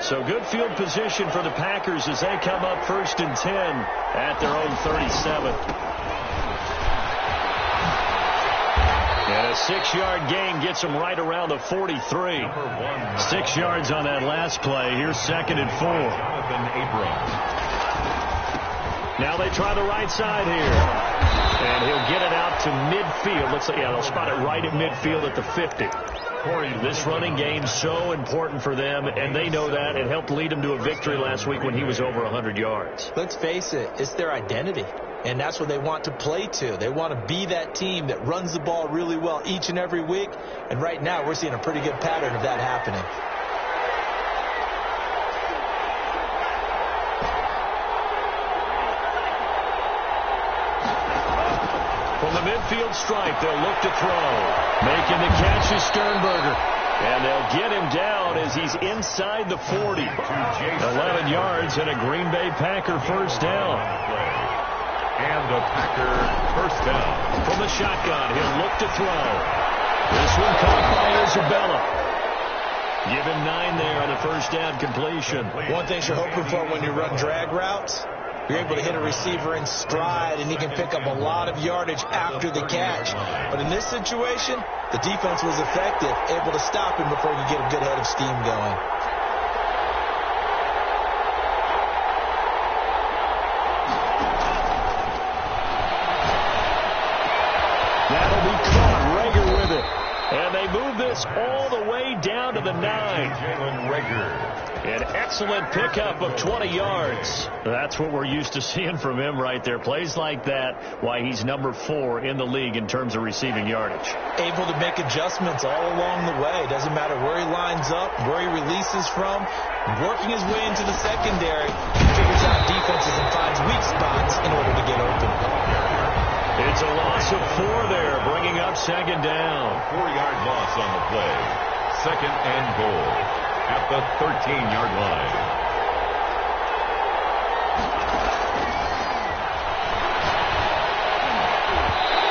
So good field position for the Packers as they come up 1st and 10 at their own 37. And a 6-yard gain gets them right around the 43. 6 yards on that last play. Here's 2nd and 4. Now they try the right side here. And he'll get it out to midfield. Looks like, yeah, they'll spot it right at midfield at the 50. This running game so important for them, and they know that. It helped lead them to a victory last week when he was over 100 yards. Let's face it, it's their identity, and that's what they want to play to. They want to be that team that runs the ball really well each and every week, and right now we're seeing a pretty good pattern of that happening. From the midfield stripe, they'll look to throw. Making the catch is Sternberger. And they'll get him down as he's inside the 40. 11 yards and a Green Bay Packer first down. And a Packer first down. From the shotgun, he'll look to throw. This one caught by Isabella. Give him 9 there on the first down completion. One thing you're hoping for when you run drag routes, you're able to hit a receiver in stride, and he can pick up a lot of yardage after the catch. But in this situation, the defense was effective, able to stop him before he could get a good head of steam going. That'll be caught. Rager with it. And they move this all the way down to the 9. Jalen Rager. An excellent pickup of 20 yards. That's what we're used to seeing from him right there. Plays like that, why he's number 4 in the league in terms of receiving yardage. Able to make adjustments all along the way. Doesn't matter where he lines up, where he releases from. Working his way into the secondary, he figures out defenses and finds weak spots in order to get open. It's a loss of 4 there, bringing up 2nd down. 4-yard loss on the play. 2nd and goal at the 13-yard line.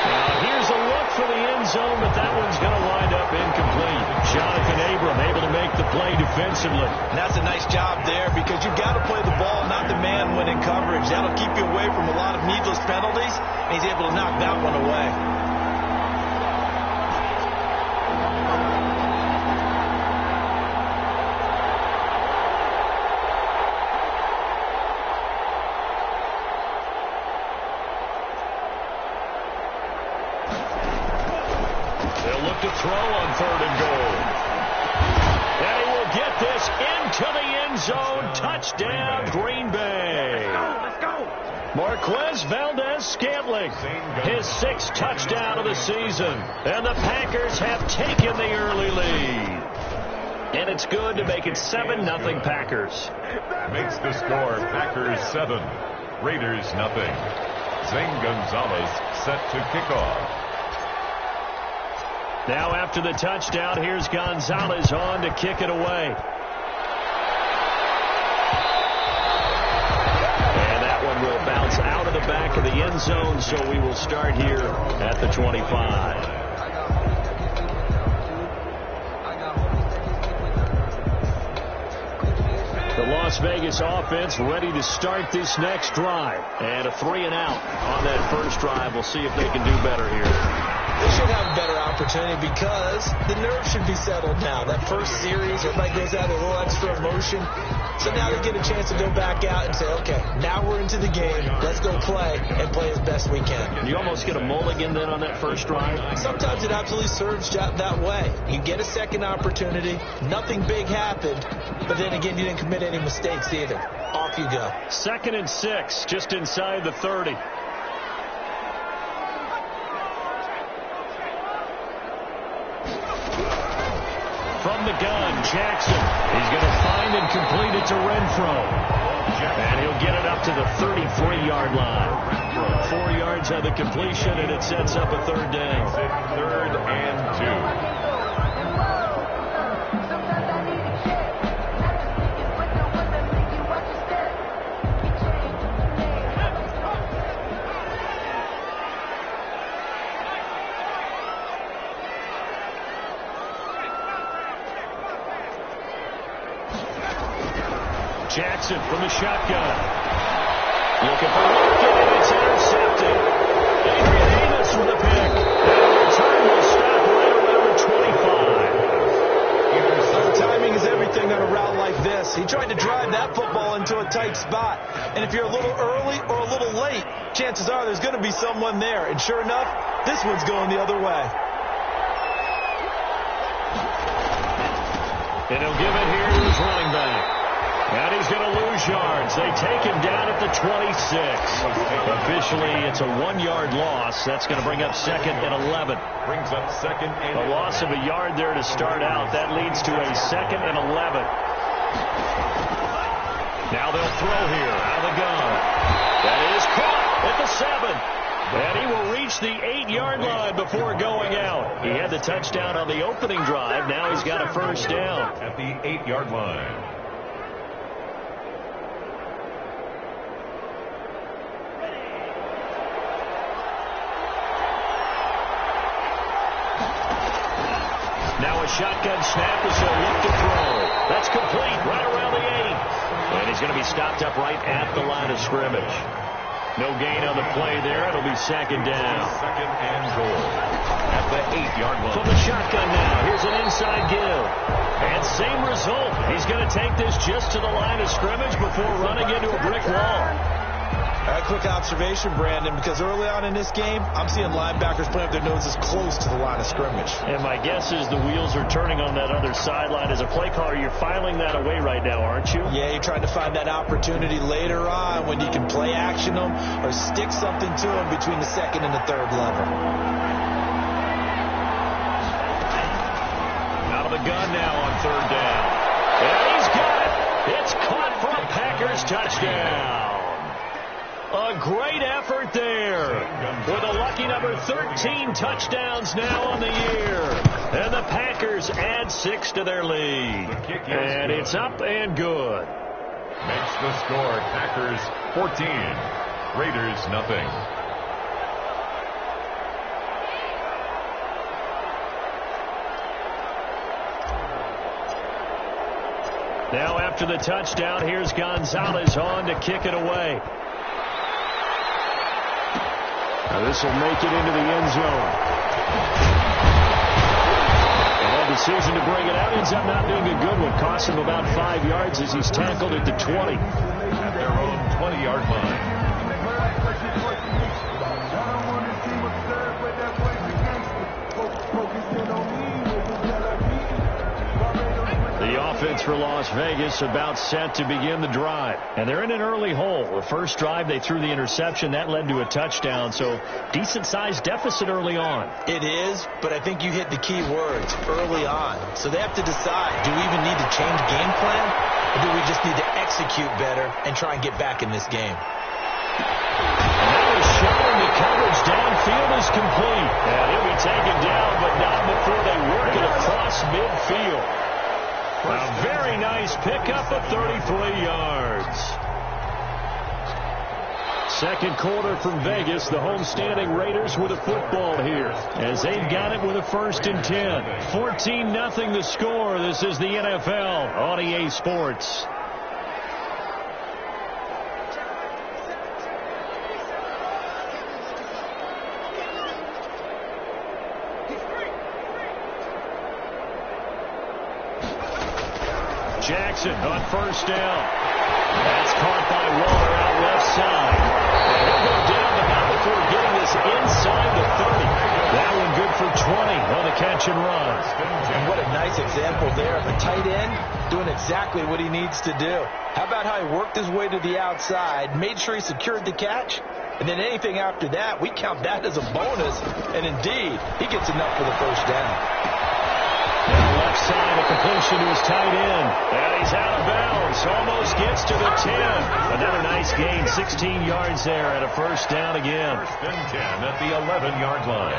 Now here's a look for the end zone, but that one's going to wind up incomplete. Jonathan Abram able to make the play defensively. And that's a nice job there because you've got to play the ball, not the man when in coverage. That'll keep you away from a lot of needless penalties, and he's able to knock that one away. To throw on 3rd and goal. And he will get this into the end zone. Touchdown, Green Bay. Let's go. Marquez Valdez-Scantling, his 6th touchdown of the season. And the Packers have taken the early lead. And it's good to make it 7-0 Packers. Makes the score Packers 7, Raiders 0. Zane Gonzalez set to kick off. Now after the touchdown, here's Gonzalez on to kick it away. And that one will bounce out of the back of the end zone, so we will start here at the 25. The Las Vegas offense ready to start this next drive. And a 3-and-out on that first drive. We'll see if they can do better here. They should have a better opportunity because the nerves should be settled now. That first series, everybody goes out with a little extra emotion. So now they get a chance to go back out and say, okay, now we're into the game. Let's go play and play as best we can. You almost get a mulligan then on that first drive? Sometimes it absolutely serves that way. You get a second opportunity. Nothing big happened. But then again, you didn't commit any mistakes either. Off you go. 2nd and 6, just inside the 30. From the gun, Jackson. He's going to find and complete it to Renfro. And he'll get it up to the 33-yard line. 4 yards on the completion, and it sets up a 3rd down. 3rd and 2. Jackson from the shotgun. Looking for Luke, and it's intercepted. Adrian Amos with the pick. And the return will stop right around the 25. Timing is everything on a route like this. He tried to drive that football into a tight spot. And if you're a little early or a little late, chances are there's going to be someone there. And sure enough, this one's going the other way. And he'll give it here to his running back. And he's going to lose yards. They take him down at the 26. Officially, it's a 1-yard loss. That's going to bring up 2nd and 11. Brings up 2nd and 11. A loss of a yard there to start out. That leads to a 2nd and 11. Now they'll throw here out of the gun. That is caught at the 7. And he will reach the 8-yard line before going out. He had the touchdown on the opening drive. Now he's got a first down. At the 8-yard line. Now a shotgun snap as he'll look to throw. That's complete right around the 8. And he's going to be stopped up right at the line of scrimmage. No gain on the play there. It'll be 2nd down. 2nd and goal. At the 8-yard line. From the shotgun now. Here's an inside give. And same result. He's going to take this just to the line of scrimmage before running into a brick wall. A quick observation, Brandon, because early on in this game, I'm seeing linebackers playing with their noses close to the line of scrimmage. And my guess is the wheels are turning on that other sideline. As a play caller, you're filing that away right now, aren't you? Yeah, you're trying to find that opportunity later on when you can play action them or stick something to them between the 2nd and the 3rd lever. Out of the gun now on 3rd down. And he's got it. It's caught for a Packers touchdown. A great effort there with a lucky number 13 touchdowns now on the year. And the Packers add 6 to their lead. And it's up and good. Makes the score Packers 14, Raiders nothing. Now after the touchdown, here's Gonzalez on to kick it away. Now this will make it into the end zone. And that decision to bring it out ends up not being a good one. Cost him about 5 yards as he's tackled at the 20. At their own 20-yard line. The offense for Las Vegas about set to begin the drive. And they're in an early hole. The first drive, they threw the interception. That led to a touchdown. So decent-sized deficit early on. It is, but I think you hit the key words, early on. So they have to decide, do we even need to change game plan? Or do we just need to execute better and try and get back in this game? And that was shot into coverage. Downfield is complete. And he'll be taken down, but not before they work it across midfield. A very nice pickup of 33 yards. Second quarter from Vegas. The homestanding Raiders with a football here as they've got it with a 1st and 10. 14-0 the score. This is the NFL on EA Sports. Jackson on 1st down. That's caught by Waller out left side. And he'll go down the mound before getting this inside the 30. That one good for 20 on the catch and run. And what a nice example there of a tight end doing exactly what he needs to do. How about how he worked his way to the outside, made sure he secured the catch, and then anything after that, we count that as a bonus. And indeed, he gets enough for the 1st down. Left side, a completion to his tight end. And he's out of bounds. Almost gets to the 10. Another nice gain, 16 yards there and a 1st down again. 1st and 10 at the 11-yard line.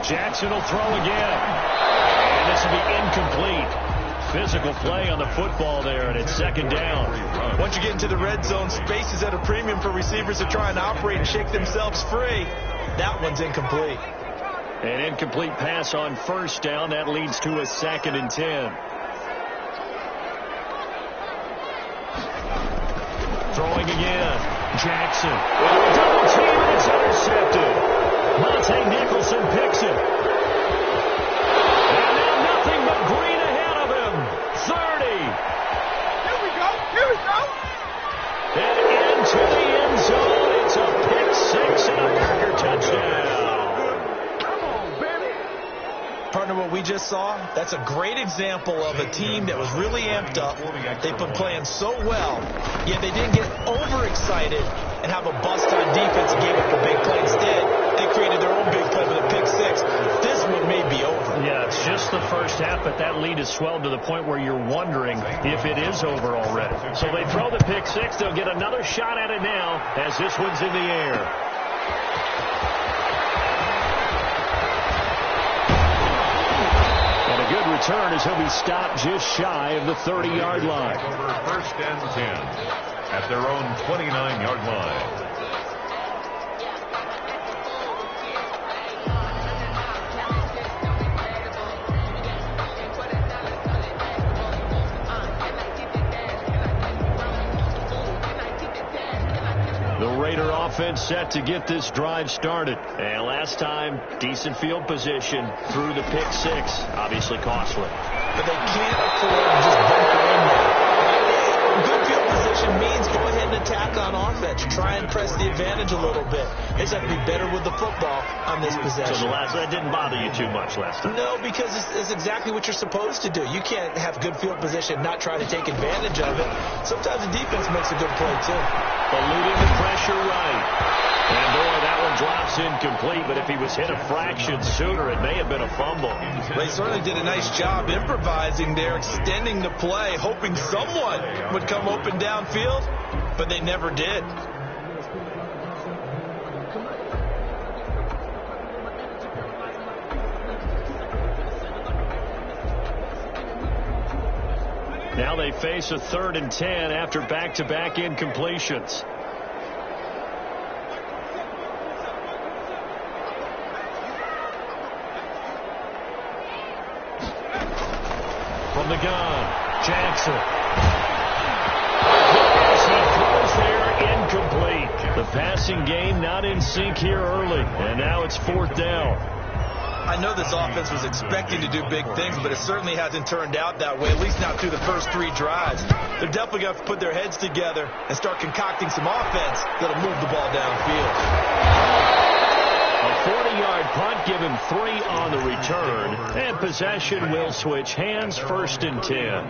Jackson will throw again. And this will be incomplete. Physical play on the football there, and it's 2nd down. Once you get into the red zone, space is at a premium for receivers to try and operate and shake themselves free. That one's incomplete. An incomplete pass on first down. That leads to a 2nd and 10. Throwing again. Jackson. Double team, and it's intercepted. Monte Nicholson picks it. And now nothing but green ahead of him. 30. Here we go. Here we go. And into the end zone. It's a pick 6 and a Packer touchdown. Partner, what we just saw, that's a great example of a team that was really amped up. They've been playing so well, yet they didn't get overexcited and have a bust-on defense and gave up a big play. Instead, they created their own big play with a pick 6. This one may be over. Yeah, it's just the first half, but that lead has swelled to the point where you're wondering if it is over already. So they throw the pick 6. They'll get another shot at it now as this one's in the air. Good return as he'll be stopped just shy of the 30-yard line. Over 1st and 10 at their own 29-yard line. The Raider offense set to get this drive started. And last time, decent field position through the pick 6. Obviously costly. But they can't afford to just bunker in there. Good field position means go ahead and attack on offense. Try and press the advantage a little bit. They just have to be better with the football on this possession. So that didn't bother you too much last time? No, because it's exactly what you're supposed to do. You can't have good field position, not try to take advantage of it. Sometimes the defense makes a good play, too. Eluding the pressure right. And boy, that one drops incomplete, but if he was hit a fraction sooner, it may have been a fumble. They certainly did a nice job improvising there, extending the play, hoping someone would come open downfield, but they never did. Now they face a 3rd and 10 after back-to-back incompletions. From the gun, Jackson. He throws there, incomplete. The passing game not in sync here early, and now it's 4th down. I know this offense was expecting to do big things, but it certainly hasn't turned out that way, at least not through the first 3 drives. They're definitely going to have to put their heads together and start concocting some offense that'll move the ball downfield. A 40-yard punt, give him 3 on the return, and possession will switch hands, 1st and 10.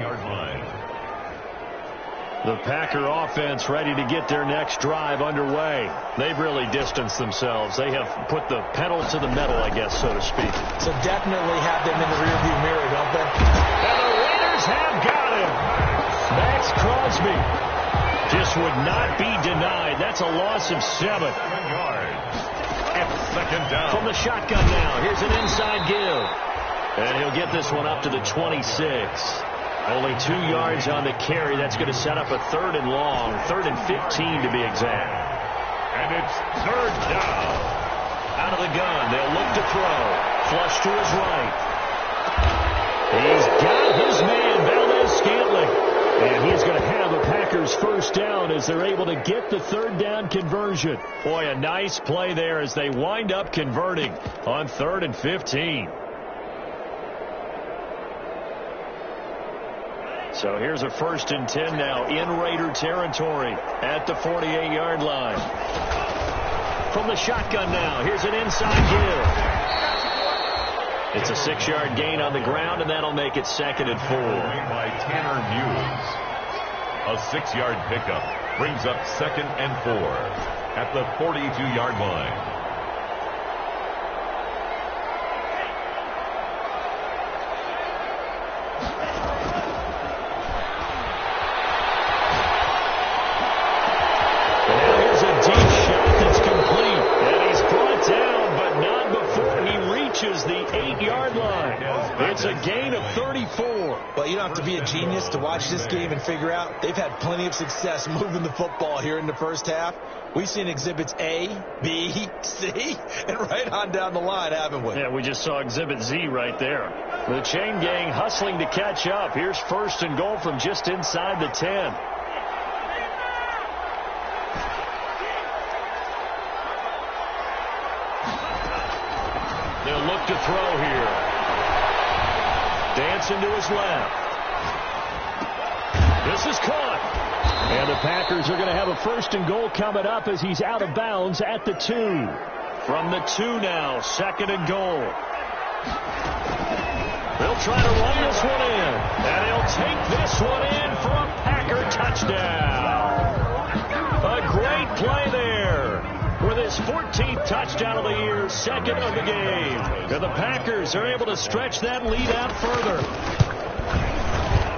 The Packer offense ready to get their next drive underway. They've really distanced themselves. They have put the pedal to the metal, I guess, so to speak. So definitely have them in the rearview mirror, don't they? And the Raiders have got him. Max Crosby just would not be denied. That's a loss of 7. 7 yards. At 2nd down. From the shotgun now. Here's an inside give. And he'll get this one up to the 26. Only 2 yards on the carry. That's going to set up a 3rd and long. 3rd and 15 to be exact. And it's 3rd down. Out of the gun. They'll look to throw. Flush to his right. He's got his man, Valdez-Scantling. And he's going to have a Packers 1st down as they're able to get the 3rd down conversion. Boy, a nice play there as they wind up converting on 3rd and 15. So here's a 1st and 10 now in Raider territory at the 48-yard line. From the shotgun now, here's an inside give. It's a 6-yard gain on the ground, and that'll make it 2nd and 4. By Tanner Muse. A 6-yard pickup brings up 2nd and 4 at the 42-yard line. It's a gain of 34. score. Well, you don't have to be a genius to watch this game and figure out they've had plenty of success moving the football here in the first half. We've seen exhibits A, B, C, and right on down the line, haven't we? Yeah, we just saw exhibit Z right there. The chain gang hustling to catch up. Here's 1st and goal from just inside the 10. They'll look to throw here. Dancing to his left. This is caught. And the Packers are going to have a 1st and goal coming up as he's out of bounds at the 2. From the 2 now, 2nd and goal. They'll try to run this one in. And he'll take this one in for a Packer touchdown. A great play there. With his 14th touchdown of the year, 2nd of the game. And the Packers are able to stretch that lead out further.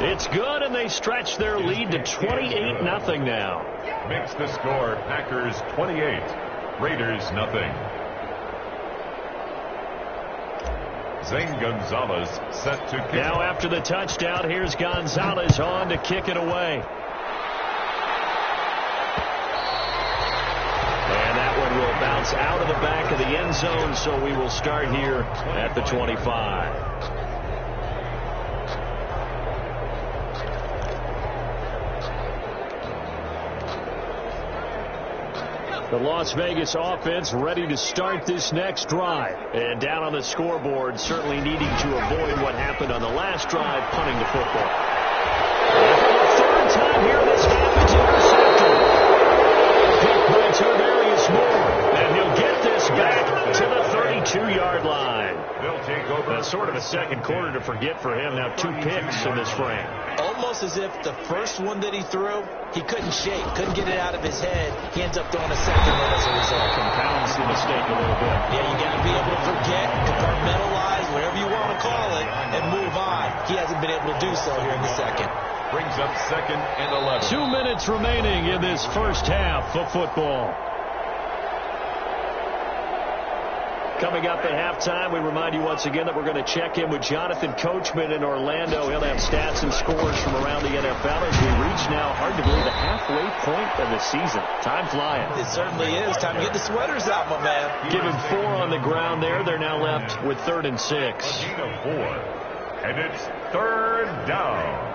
It's good, and they stretch their lead to 28-0 now. Makes the score Packers 28, Raiders nothing. Zane Gonzalez set to kick. Now after the touchdown, here's Gonzalez on to kick it away. And that one will bounce out of the back of the end zone, so we will start here at the 25. The Las Vegas offense ready to start this next drive. And down on the scoreboard, certainly needing to avoid what happened on the last drive, punting the football. And for the 3rd time here this half, it's intercepted. Picked by Tavarius Moore. And he'll get this back to the 32-yard line. They'll take over. That's sort of a second quarter to forget for him. Now 2 picks in this frame. Almost as if the first one that he threw, he couldn't shake, couldn't get it out of his head. He ends up throwing a second one as a result. Compounds the mistake a little bit. Yeah, you got to be able to forget, compartmentalize, whatever you want to call it, and move on. He hasn't been able to do so here in the second. Brings up 2nd and 11. 2 minutes remaining in this first half of football. Coming up at halftime, we remind you once again that we're going to check in with Jonathan Coachman in Orlando. He'll have stats and scores from around the NFL as we reach now, hard to believe, the halfway point of the season. Time flying. It certainly is. Time to get the sweaters out, my man. Give him 4 on the ground there. They're now left with 3rd and 6. A gain of 4. And it's 3rd down.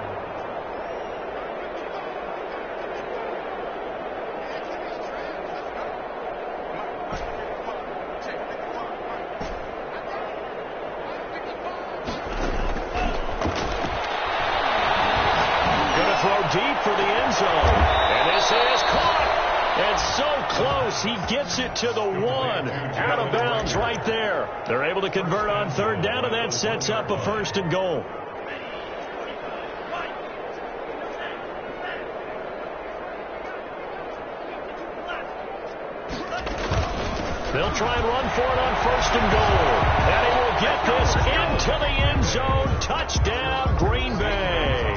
Deep for the end zone. And this is caught. And so close. He gets it to the 1. Out of bounds right there. They're able to convert on 3rd down, and that sets up a 1st and goal. They'll try and run for it on 1st and goal. And he will get this into the end zone. Touchdown, Green Bay.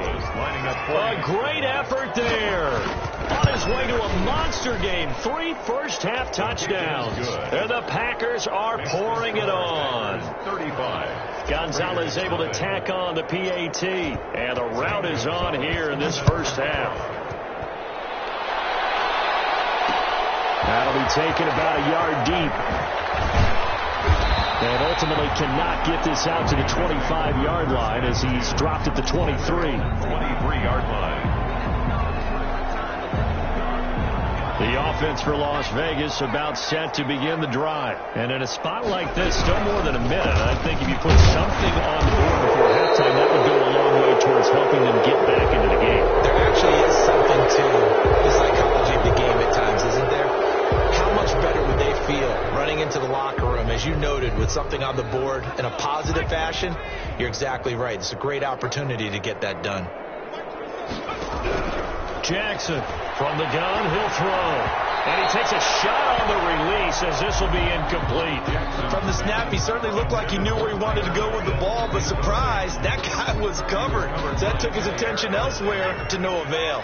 A great effort there. On his way to a monster game. 3 first-half touchdowns. And the Packers are pouring it on. 35. Gonzalez able to tack on the PAT. And the route is on here in this first half. That'll be taken about a yard deep. And ultimately cannot get this out to the 25-yard line as he's dropped at the 23. 23-yard line. The offense for Las Vegas about set to begin the drive. And in a spot like this, still more than a minute, I think if you put something on the board before halftime, that would go a long way towards helping them get back into the game. There actually is something to the psychology of the game at times, isn't there? How much better would they feel running into the locker room, as you noted, with something on the board in a positive fashion? You're exactly right. It's a great opportunity to get that done. Jackson from the gun, he'll throw. And he takes a shot on the release as this will be incomplete. From the snap, he certainly looked like he knew where he wanted to go with the ball, but surprise, that guy was covered. So that took his attention elsewhere to no avail.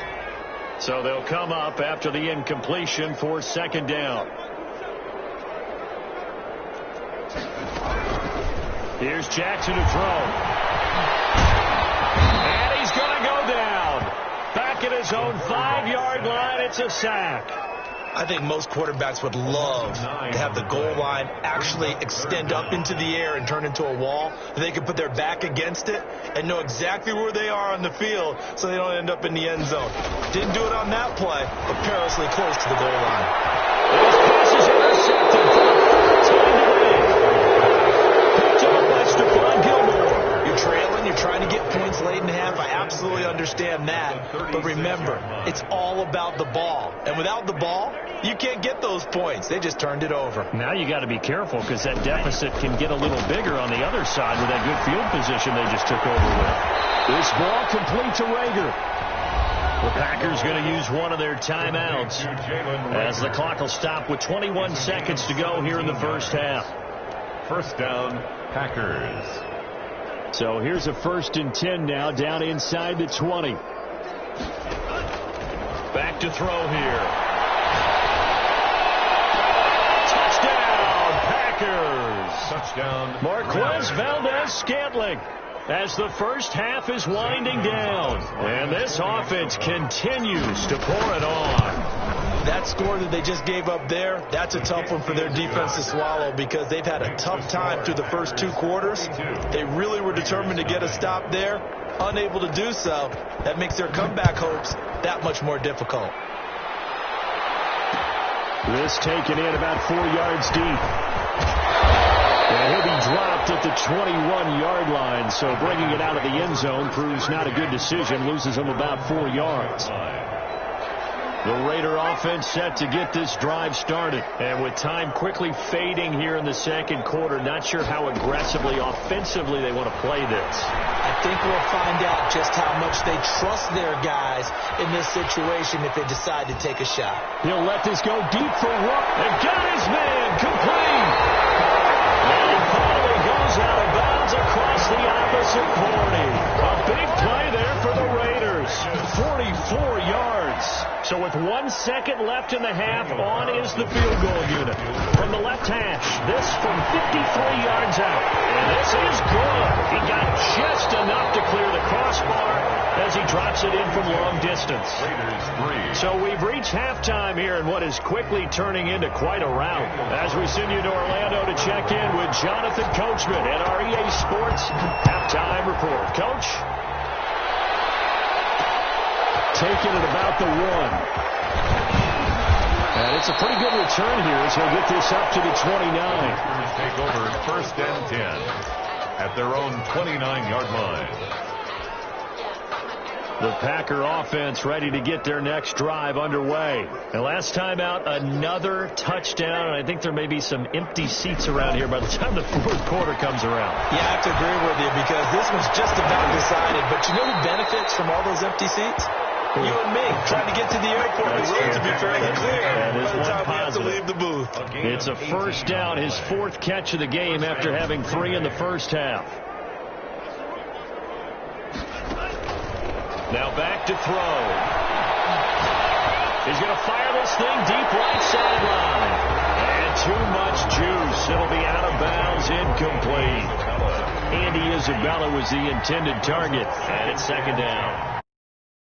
So they'll come up after the incompletion for 2nd down. Here's Jackson to throw. his own 5-yard line. It's a sack. I think most quarterbacks would love to have the goal line actually extend up into the air and turn into a wall. They can put their back against it and know exactly where they are on the field so they don't end up in the end zone. Didn't do it on that play, but perilously close to the goal line. This pass is intercepted for the 13th. Picked up by Stephon Gilmore. You're trailing. You're trying to get points late in the half. I absolutely understand that. But remember, it's all about the ball. And without the ball, you can't get those points. They just turned it over. Now you got to be careful because that deficit can get a little bigger on the other side with that good field position they just took over with. This ball complete to Rager. The Packers going to use one of their timeouts as the clock will stop with 21 seconds to go here in the first half. First down, Packers. So here's a 1st and 10 now, down inside the 20. Back to throw here. Touchdown, Packers. Touchdown, Marquez Valdez-Scantling. As the first half is winding down. And this offense continues to pour it on. That score that they just gave up there, that's a tough one for their defense to swallow because they've had a tough time through the first 2 quarters. They really were determined to get a stop there, unable to do so. That makes their comeback hopes that much more difficult. This taken in about 4 yards deep. And he'll be dropped at the 21-yard line, so bringing it out of the end zone proves not a good decision, loses him about 4 yards. The Raider offense set to get this drive started. And with time quickly fading here in the second quarter, not sure how aggressively, offensively they want to play this. I think we'll find out just how much they trust their guys in this situation if they decide to take a shot. He'll let this go deep for Rook. And got his man complete. And finally goes out of bounds across the opposite 40. A big play there for the Raiders. 44 yards. So with 1 second left in the half, on is the field goal unit. From the left hash, this from 53 yards out. And this is good. He got just enough to clear the crossbar as he drops it in from long distance. Raiders 3. So we've reached halftime here in what is quickly turning into quite a rout. As we send you to Orlando to check in with Jonathan Coachman at our EA Sports Halftime Report. Coach? Taken at about the 1. And it's a pretty good return here as he'll get this up to the 29. Take over 1st and 10 at their own 29-yard line. The Packer offense ready to get their next drive underway. And last time out, another touchdown. And I think there may be some empty seats around here by the time the 4th quarter comes around. Yeah, I have to agree with you because this one's just about decided. But you know who benefits from all those empty seats? You and me, trying to get to the airport. The road to be fairly clear That is by the time we have to positive. leave the booth. It's a first down, his 4th catch of the game after having 3 in the first half. Now back to throw. He's going to fire this thing deep right sideline. And too much juice. It'll be out of bounds, incomplete. Andy Isabella was the intended target, and it's 2nd down.